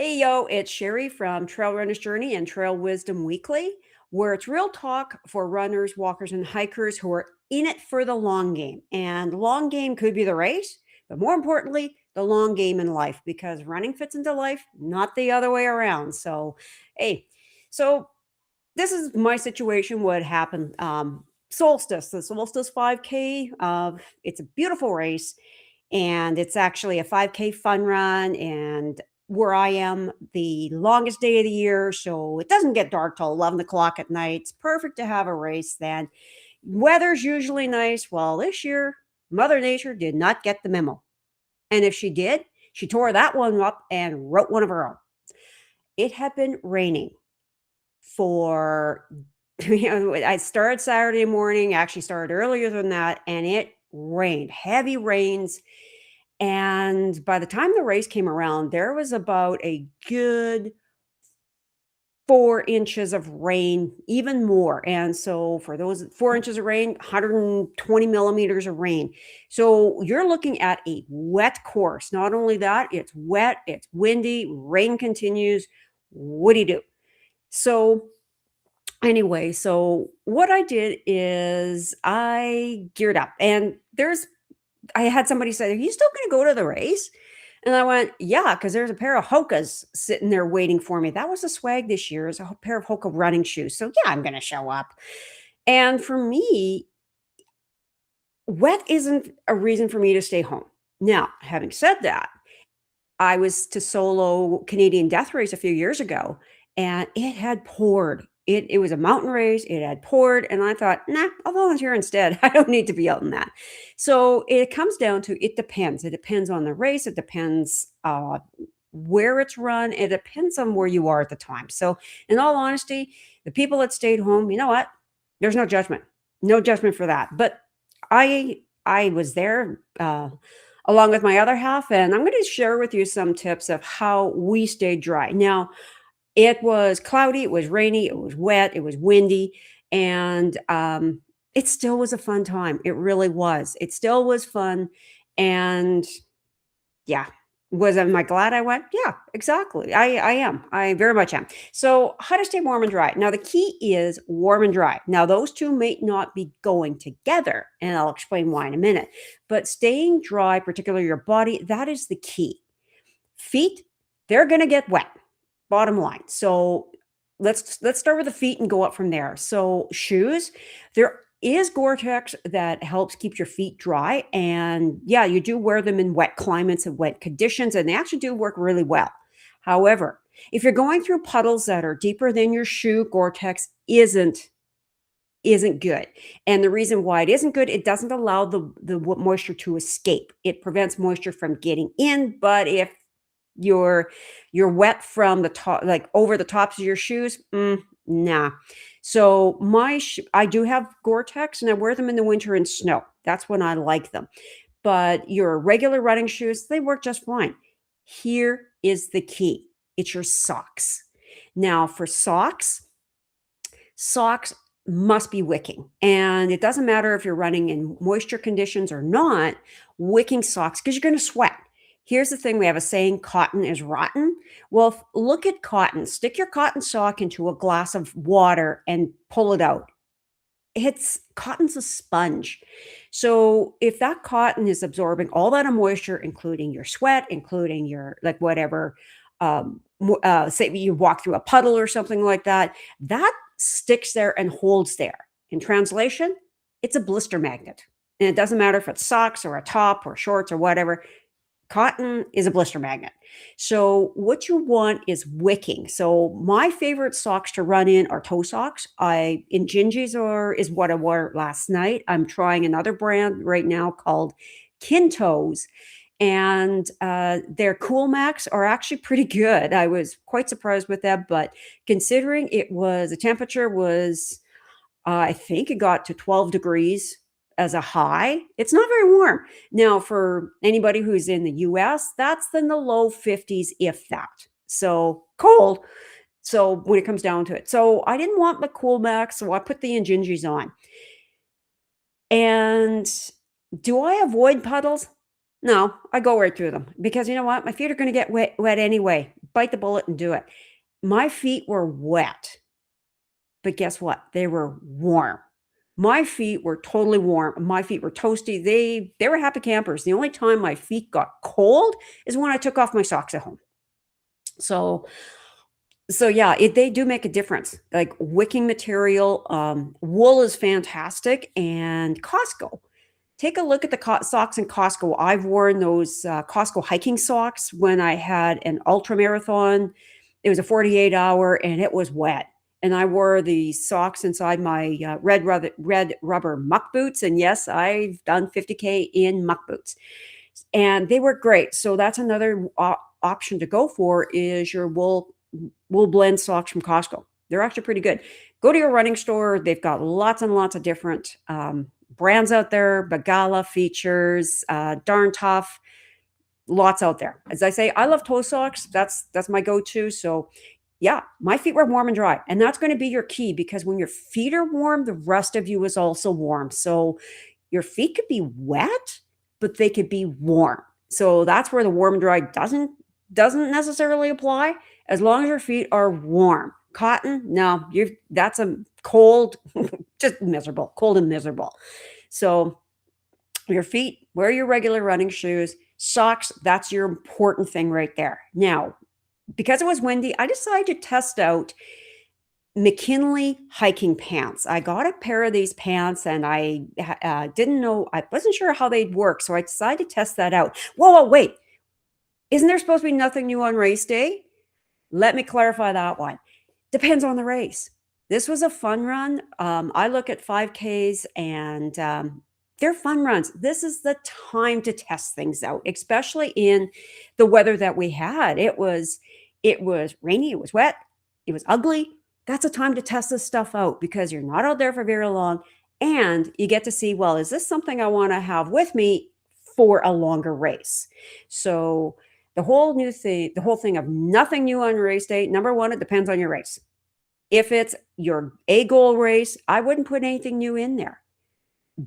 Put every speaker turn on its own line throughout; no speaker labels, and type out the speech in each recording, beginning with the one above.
Hey, yo, it's Sherri from Trail Runner's Journey and Trail Wisdom Weekly, where it's real talk for runners, walkers, and hikers who are in it for the long game. And the long game could be the race, but more importantly, the long game in life, because running fits into life, not the other way around. Hey, so this is my situation. What happened? Solstice, the Solstice 5K. It's a beautiful race, and it's actually a 5K fun run. And where I am, the longest day of the year, so it doesn't get dark till 11 o'clock at night. It's perfect to have a race then. Weather's usually nice. Well, this year, Mother Nature did not get the memo. And if she did, she tore that one up and wrote one of her own. It had been raining for I started Saturday morning, actually started earlier than that, and it rained, heavy rains. And by the time the race came around, there was about a good 4 inches of rain, even more. And so for those 4 inches of rain, 120 millimeters of rain. So you're looking at a wet course. Not only that, it's wet, it's windy, rain continues. What do you do? So anyway, so what I did is I geared up, and I had somebody say, "Are you still going to go to the race?" And I went, "Yeah, because there's a pair of Hoka's sitting there waiting for me." That was a swag this year, is a pair of Hoka running shoes. So yeah, I'm going to show up. And for me, wet isn't a reason for me to stay home. Now, having said that, I was to solo Canadian Death Race a few years ago, and it had poured. It was a mountain race. It had poured, and I thought, nah, I'll volunteer instead. I don't need to be out in that. So it comes down to it depends. It depends on the race. It depends where it's run. It depends on where you are at the time. So, in all honesty, the people that stayed home, you know what? There's no judgment for that. But I was there. Along with my other half, and I'm going to share with you some tips of how we stayed dry. Now, it was cloudy, it was rainy, it was wet, it was windy, and it still was a fun time. It really was. It still was fun, and yeah. Am I glad I went? Yeah, exactly. I am. I very much am. So, how to stay warm and dry. Now, the key is warm and dry. Now, those two may not be going together, and I'll explain why in a minute. But staying dry, particularly your body, that is the key. Feet, they're going to get wet. Bottom line. So, let's start with the feet and go up from there. So, shoes, there is Gore-Tex that helps keep your feet dry. And yeah, you do wear them in wet climates and wet conditions, and they actually do work really well. However, if you're going through puddles that are deeper than your shoe, Gore-Tex isn't good. And the reason why it isn't good, it doesn't allow the moisture to escape. It prevents moisture from getting in, but if you're wet from the top, like over the tops of your shoes, nah. So I do have Gore-Tex, and I wear them in the winter and snow. That's when I like them. But your regular running shoes, they work just fine. Here is the key. It's your socks. Now, for socks must be wicking. And it doesn't matter if you're running in moisture conditions or not, wicking socks, because you're going to sweat. Here's the thing. We have a saying, cotton is rotten. Well, look at cotton. Stick your cotton sock into a glass of water and pull it out. Cotton's a sponge. So if that cotton is absorbing all that moisture, including your sweat, including your, like, whatever, say you walk through a puddle or something like that, that sticks there and holds there. In translation, it's a blister magnet. And it doesn't matter if it's socks or a top or shorts or whatever. Cotton is a blister magnet. So what you want is wicking. So my favorite socks to run in are toe socks. In Gingies is what I wore last night. I'm trying another brand right now called Kintoes. And their Cool Max are actually pretty good. I was quite surprised with them, but considering the temperature was, I think it got to 12 degrees as a high. It's not very warm. Now, for anybody who's in the US, that's in the low 50s, if that. So cold. So when it comes down to it. So I didn't want the Cool Max, so I put the Injinjis on. And do I avoid puddles? No, I go right through them, because you know what? My feet are going to get wet anyway. bite the bullet and do it. My feet were wet, but guess what? They were warm. My feet were totally warm. My feet were toasty. They were happy campers. The only time my feet got cold is when I took off my socks at home. So yeah, they do make a difference. Like wicking material, wool is fantastic, and Costco. Take a look at the socks in Costco. I've worn those Costco hiking socks when I had an ultra marathon. It was a 48-hour and it was wet. And I wore the socks inside my red rubber muck boots. And yes, I've done 50K in muck boots. And they work great. So that's another option to go for, is your wool blend socks from Costco. They're actually pretty good. Go to your running store. They've got lots and lots of different brands out there. Bagala Features, Darn Tough, lots out there. As I say, I love toe socks. That's my go-to. So yeah, my feet were warm and dry. And that's going to be your key, because when your feet are warm, the rest of you is also warm. So your feet could be wet, but they could be warm. So that's where the warm and dry doesn't necessarily apply. As long as your feet are warm. Cotton, no, that's a cold, just miserable, cold and miserable. So your feet, wear your regular running shoes. Socks, that's your important thing right there. Now, because it was windy, I decided to test out McKinley hiking pants. I got a pair of these pants and I didn't know, I wasn't sure how they'd work. So I decided to test that out. Whoa, wait. Isn't there supposed to be nothing new on race day? Let me clarify that one. Depends on the race. This was a fun run. I look at 5Ks and they're fun runs. This is the time to test things out, especially in the weather that we had. It was rainy, it was wet, it was ugly. That's a time to test this stuff out, because you're not out there for very long and you get to see, well, is this something I want to have with me for a longer race? So the whole thing of nothing new on race day. Number one, it depends on your race. If it's your A goal race, I wouldn't put anything new in there.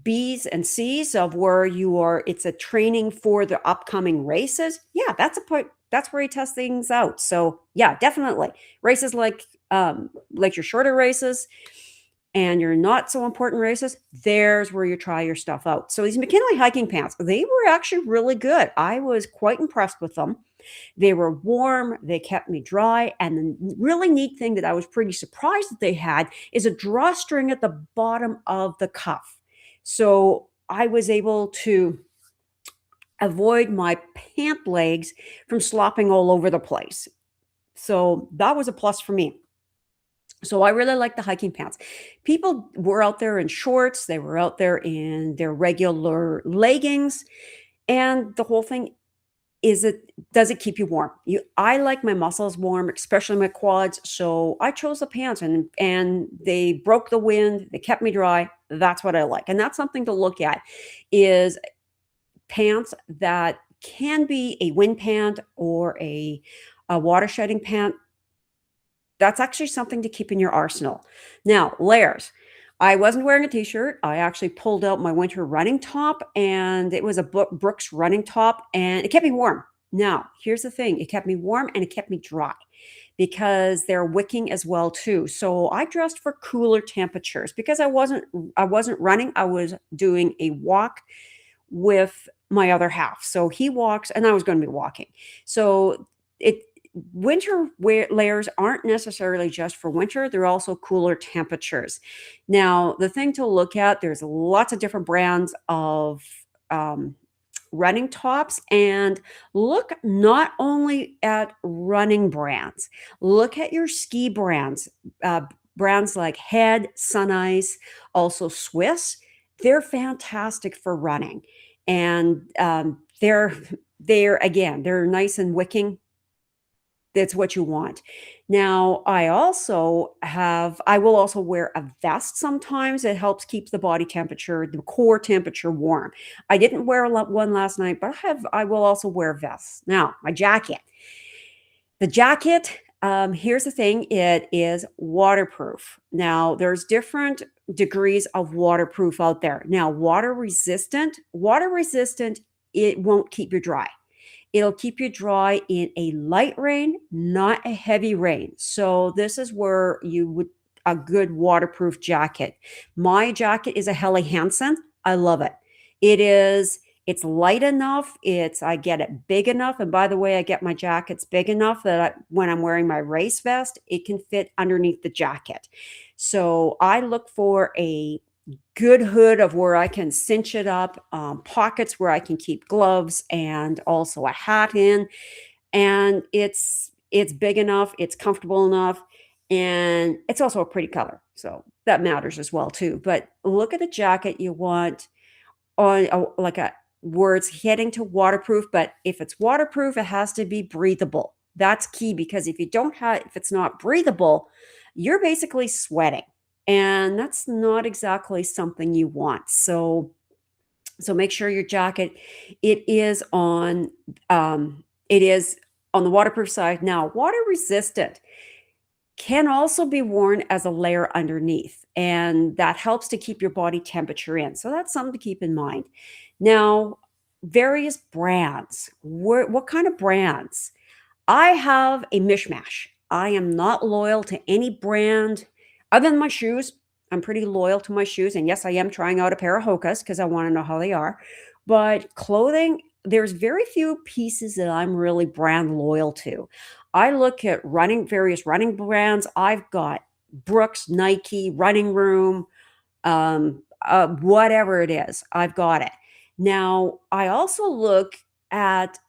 B's and C's of where you are, it's a training for the upcoming races. Yeah, that's where you test things out. So yeah, definitely. Races like your shorter races and your not so important races, there's where you try your stuff out. So these McKinley hiking pants, they were actually really good. I was quite impressed with them. They were warm, they kept me dry. And the really neat thing that I was pretty surprised that they had is a drawstring at the bottom of the cuff. So I was able to avoid my pant legs from slopping all over the place. So that was a plus for me. So I really like the hiking pants. People were out there in shorts. They were out there in their regular leggings. And the whole thing is, does it keep you warm? I like my muscles warm, especially my quads. So I chose the pants and they broke the wind. They kept me dry. That's what I like. And that's something to look at, is pants that can be a wind pant or a water shedding pant. That's actually something to keep in your arsenal. Now, layers. I wasn't wearing a t-shirt. I actually pulled out my winter running top, and it was a Brooks running top, and it kept me warm. Now, here's the thing. It kept me warm and it kept me dry, because they're wicking as well too. So I dressed for cooler temperatures because I wasn't running. I was doing a walk with my other half. So he walks and I was going to be walking. So winter layers aren't necessarily just for winter. They're also cooler temperatures. Now, the thing to look at, there's lots of different brands of running tops, and look not only at running brands, look at your ski brands, brands like Head, Sun Ice, also Swiss. They're fantastic for running, and they're nice and wicking. That's what you want. Now, I will also wear a vest sometimes. It helps keep the body temperature, the core temperature warm. I didn't wear one last night, but I will also wear vests. Now, my jacket. The jacket, here's the thing, it is waterproof. Now, there's different degrees of waterproof out there. Now, water resistant, it won't keep you dry. It'll keep you dry in a light rain, not a heavy rain. So this is where you would a good waterproof jacket. My jacket is a Helly Hansen. I love it. It's light enough. I get it big enough. And by the way, I get my jackets big enough that when I'm wearing my race vest, it can fit underneath the jacket. So I look for a good hood of where I can cinch it up, pockets where I can keep gloves and also a hat in. And it's big enough, it's comfortable enough, and it's also a pretty color. So that matters as well too. But look at the jacket you want on like a where it's heading to waterproof. But if it's waterproof, it has to be breathable. That's key because if it's not breathable, you're basically sweating. And that's not exactly something you want. So make sure your jacket it is on it is on the waterproof side. Now, water resistant can also be worn as a layer underneath, and that helps to keep your body temperature in. So that's something to keep in mind. Now, various brands. What kind of brands? I have a mishmash. I am not loyal to any brand other than my shoes. I'm pretty loyal to my shoes. And yes, I am trying out a pair of Hokas because I want to know how they are. But clothing, there's very few pieces that I'm really brand loyal to. I look at various running brands. I've got Brooks, Nike, Running Room, whatever it is, I've got it. Now, I also look at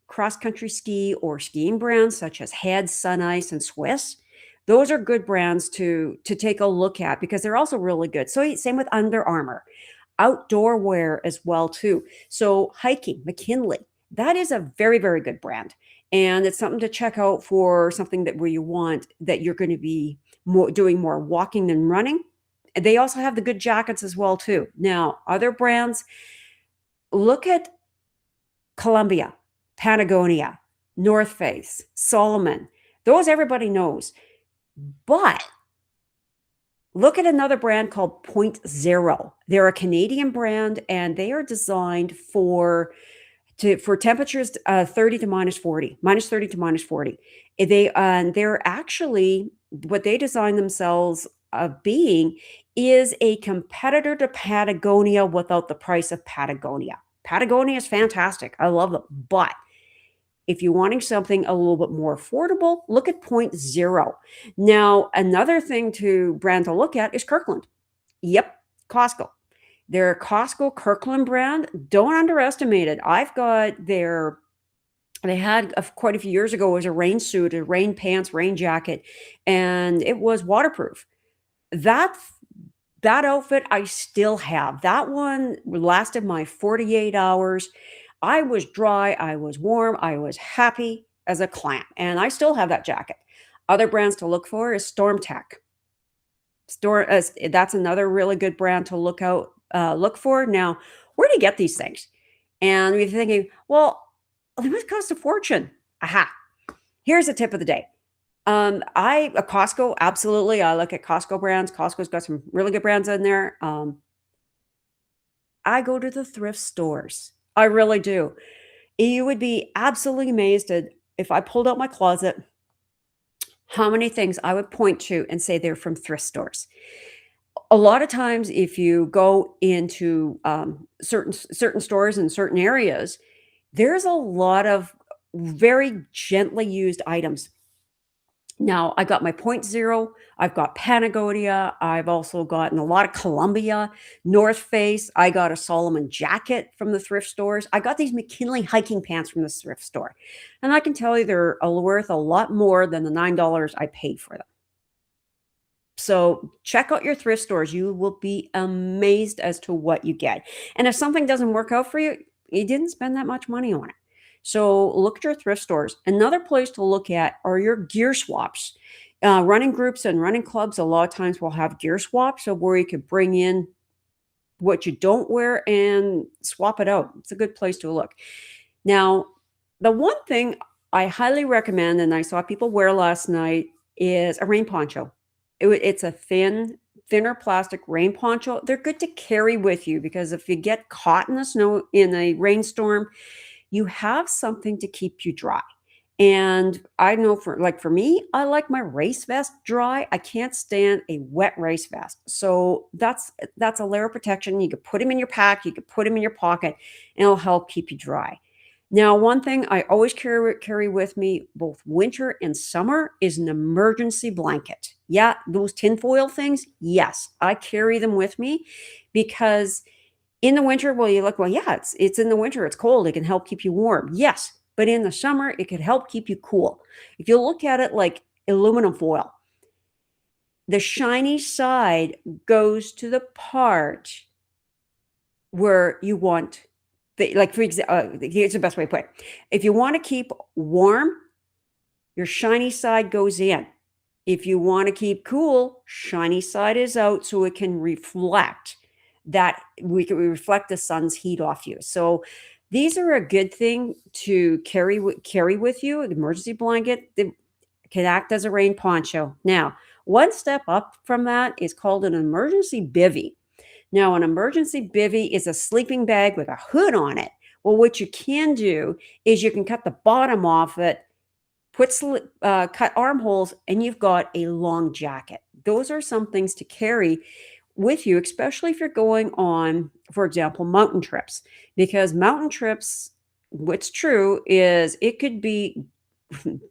cross-country ski or skiing brands such as Head, Sun Ice, and Swiss. Those are good brands to take a look at because they're also really good. So same with Under Armour, outdoor wear as well too. So hiking, McKinley, that is a very, very good brand. And it's something to check out for something where you want that you're going to be doing more walking than running. They also have the good jackets as well too. Now, other brands, look at Columbia, Patagonia, North Face, Solomon. Those everybody knows. But look at another brand called Point Zero. They're a Canadian brand, and they are designed for temperatures 30 to minus 40, minus 30 to minus 40. They're actually, what they design themselves of being is a competitor to Patagonia without the price of Patagonia. Patagonia is fantastic. I love them. But if you're wanting something a little bit more affordable, look at Point Zero. Now, another brand to look at is Kirkland. Yep, Costco. Their Costco Kirkland brand, don't underestimate it. They had quite a few years ago, it was a rain suit, a rain pants, rain jacket, and it was waterproof. That outfit I still have. That one lasted my 48 hours. I was dry, I was warm, I was happy as a clam, and I still have that jacket. Other brands to look for is Storm Tech. That's another really good brand to look for. Now, where do you get these things? And you're thinking, well, they must cost a fortune. Aha! Here's a tip of the day. Costco, absolutely. I look at Costco brands. Costco's got some really good brands in there. I go to the thrift stores. I really do. You would be absolutely amazed if I pulled out my closet, how many things I would point to and say they're from thrift stores. A lot of times, if you go into certain stores in certain areas, there's a lot of very gently used items. Now, I got my Point Zero, I've got Patagonia, I've also gotten a lot of Columbia, North Face, I got a Solomon jacket from the thrift stores. I got these McKinley hiking pants from the thrift store. And I can tell you they're worth a lot more than the $9 I paid for them. So check out your thrift stores. You will be amazed as to what you get. And if something doesn't work out for you, you didn't spend that much money on it. So look at your thrift stores. Another place to look at are your gear swaps. Running groups and running clubs a lot of times will have gear swaps, so where you can bring in what you don't wear and swap it out. It's a good place to look. Now, the one thing I highly recommend, and I saw people wear last night, is a rain poncho. It's a thinner plastic rain poncho. They're good to carry with you because if you get caught in the snow in a rainstorm, you have something to keep you dry. And I know for me, I like my race vest dry. I can't stand a wet race vest. So that's a layer of protection. You could put them in your pack, you could put them in your pocket, and it'll help keep you dry. Now, one thing I always carry with me both winter and summer is an emergency blanket. Yeah, those tinfoil things, yes, I carry them with me because in the winter, well, you look, well, yeah, it's in the winter, it's cold, it can help keep you warm. Yes, but in the summer, it could help keep you cool. If you look at it like aluminum foil, the shiny side goes to the part where you want like for example, here's the best way to put it. If you want to keep warm, your shiny side goes in. If you want to keep cool, shiny side is out so it can reflect that we can reflect the sun's heat off you. So these are a good thing to carry with you. An emergency blanket that can act as a rain poncho. Now, one step up from that is called an emergency bivvy. Now, an emergency bivvy is a sleeping bag with a hood on it. Well, what you can do is you can cut the bottom off it, cut armholes, and you've got a long jacket. Those are some things to carry with you, especially if you're going on, for example, mountain trips. Because mountain trips, what's true is it could be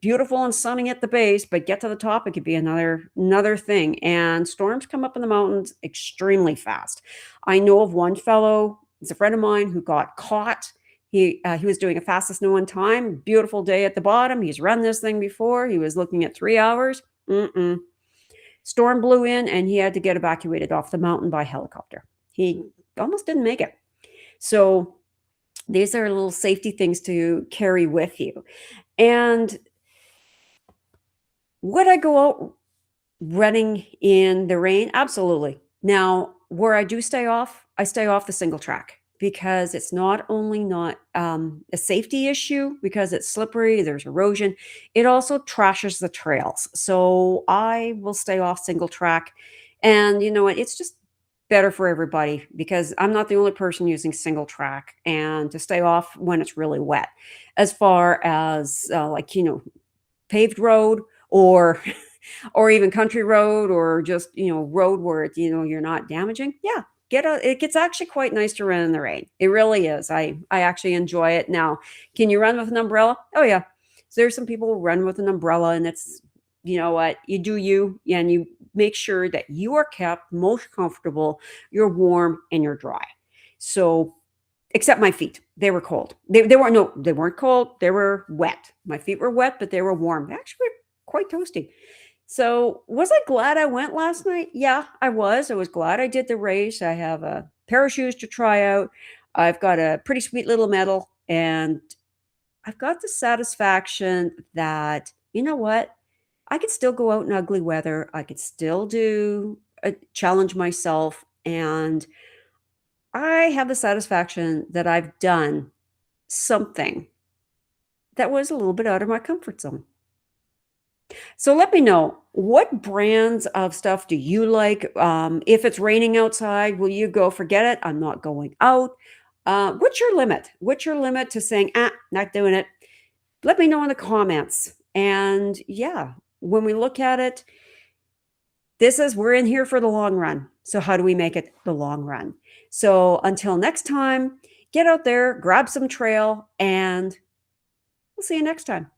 beautiful and sunny at the base, but get to the top, it could be another thing. And storms come up in the mountains extremely fast. I know of one fellow, he's a friend of mine, who got caught. He was doing a fastest known time, beautiful day at the bottom. He's run this thing before. He was looking at 3 hours. Storm blew in and he had to get evacuated off the mountain by helicopter. He almost didn't make it. So these are little safety things to carry with you. And would I go out running in the rain? Absolutely. Now, where I do stay off the single track because it's not only not a safety issue because it's slippery, there's erosion, it also trashes the trails. So I will stay off single track. And you know what? It's just better for everybody because I'm not the only person using single track and to stay off when it's really wet. As far as paved road or or even country road or just, road where you're not damaging. Yeah, it gets actually quite nice to run in the rain. It really is. I actually enjoy it. Now, can you run with an umbrella? Oh yeah. So there's some people who run with an umbrella and it's, you know what, you do you and you make sure that you are kept most comfortable, you're warm and you're dry. So except my feet, they were cold. They weren't cold. They were wet. My feet were wet, but they were warm. They actually were quite toasty. So was I glad I went last night? Yeah, I was. I was glad I did the race. I have a pair of shoes to try out. I've got a pretty sweet little medal and I've got the satisfaction that, you know what? I could still go out in ugly weather. I could still challenge myself. And I have the satisfaction that I've done something that was a little bit out of my comfort zone. So let me know, what brands of stuff do you like? If it's raining outside, will you go, forget it, I'm not going out? What's your limit? What's your limit to saying, not doing it? Let me know in the comments. And yeah, when we look at it, we're in here for the long run. So how do we make it the long run? So until next time, get out there, grab some trail, and we'll see you next time.